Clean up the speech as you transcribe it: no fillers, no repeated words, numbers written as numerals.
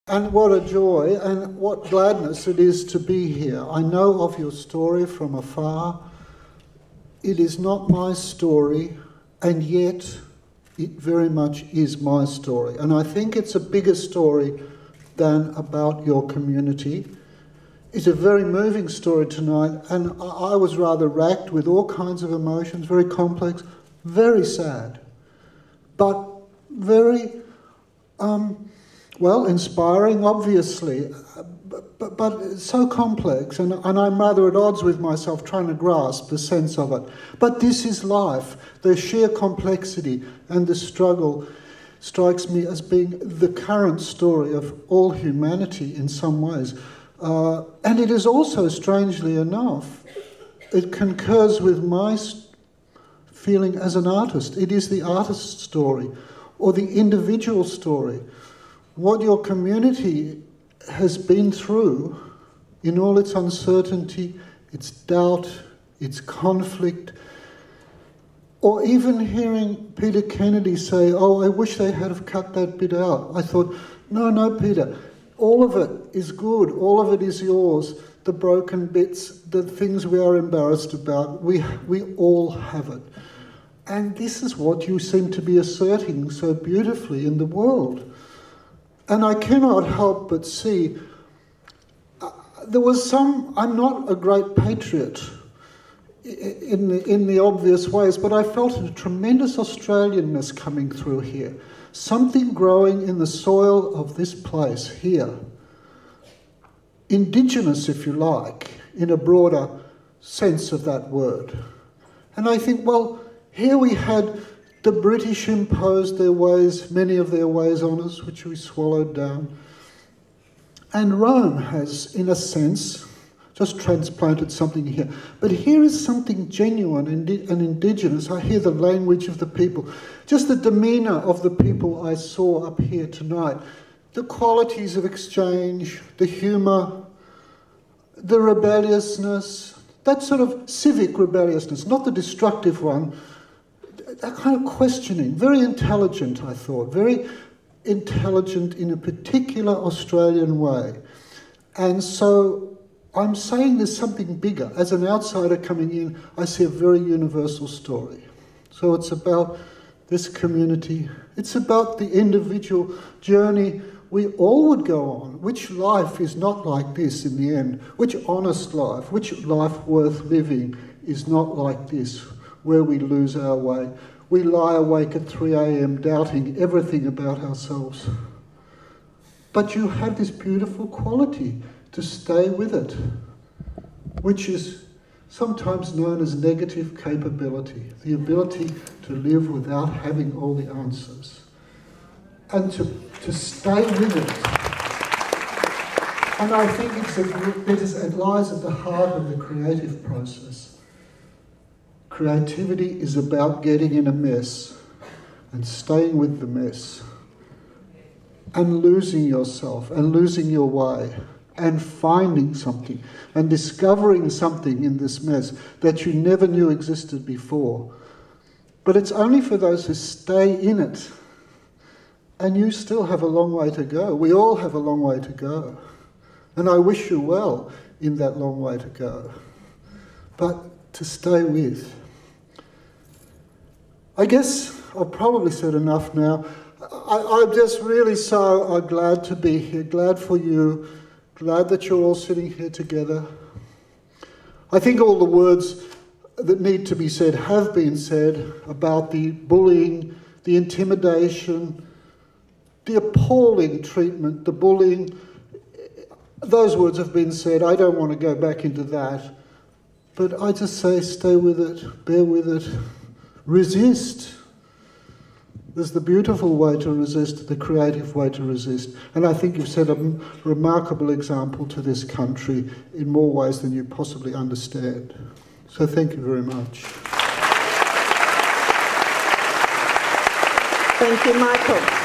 And what a joy and what gladness it is to be here. I know of your story from afar. It is not my story, and yet it very much is my story. And I think it's a bigger story than about your community. It's a very moving story tonight, and I was rather racked with all kinds of emotions, very complex, very sad, but very well, inspiring, obviously, but so complex, and I'm rather at odds with myself trying to grasp the sense of it. But this is life. The sheer complexity and the struggle strikes me as being the current story of all humanity in some ways. And it is also, strangely enough, it concurs with my feeling as an artist. It is the artist's story, or the individual story. What your community has been through in all its uncertainty, its doubt, its conflict, or even hearing Peter Kennedy say, "Oh, I wish they had have cut that bit out." I thought, no, Peter, all of it is good, all of it is yours, the broken bits, the things we are embarrassed about, we all have it. And this is what you seem to be asserting so beautifully in the world. And I cannot help but see, there was I'm not a great patriot in the obvious ways, but I felt a tremendous Australianness coming through here. Something growing in the soil of this place here. Indigenous, if you like, in a broader sense of that word. And I think, well, here we had the British imposed their ways, many of their ways on us, which we swallowed down. And Rome has, in a sense, just transplanted something here. But here is something genuine and indigenous. I hear the language of the people, just the demeanour of the people I saw up here tonight, the qualities of exchange, the humour, the rebelliousness, that sort of civic rebelliousness, not the destructive one, that kind of questioning, very intelligent, I thought, very intelligent in a particular Australian way. And so I'm saying there's something bigger. As an outsider coming in, I see a very universal story. So it's about this community. It's about the individual journey we all would go on. Which life is not like this in the end? Which honest life, which life worth living is not like this, where we lose our way. We lie awake at 3 a.m. doubting everything about ourselves. But you have this beautiful quality to stay with it, which is sometimes known as negative capability, the ability to live without having all the answers, and to stay with it. And I think it lies at the heart of the creative process. Creativity is about getting in a mess and staying with the mess and losing yourself and losing your way and finding something and discovering something in this mess that you never knew existed before. But it's only for those who stay in it. And you still have a long way to go. We all have a long way to go. And I wish you well in that long way to go. But to stay with. I guess I've probably said enough now. I'm just really so glad to be here, glad for you, glad that you're all sitting here together. I think all the words that need to be said have been said about the bullying, the intimidation, the appalling treatment, the bullying. Those words have been said. I don't want to go back into that. But I just say stay with it, bear with it. Resist. There's the beautiful way to resist, the creative way to resist. And I think you've set a remarkable example to this country in more ways than you possibly understand. So thank you very much. Thank you, Michael.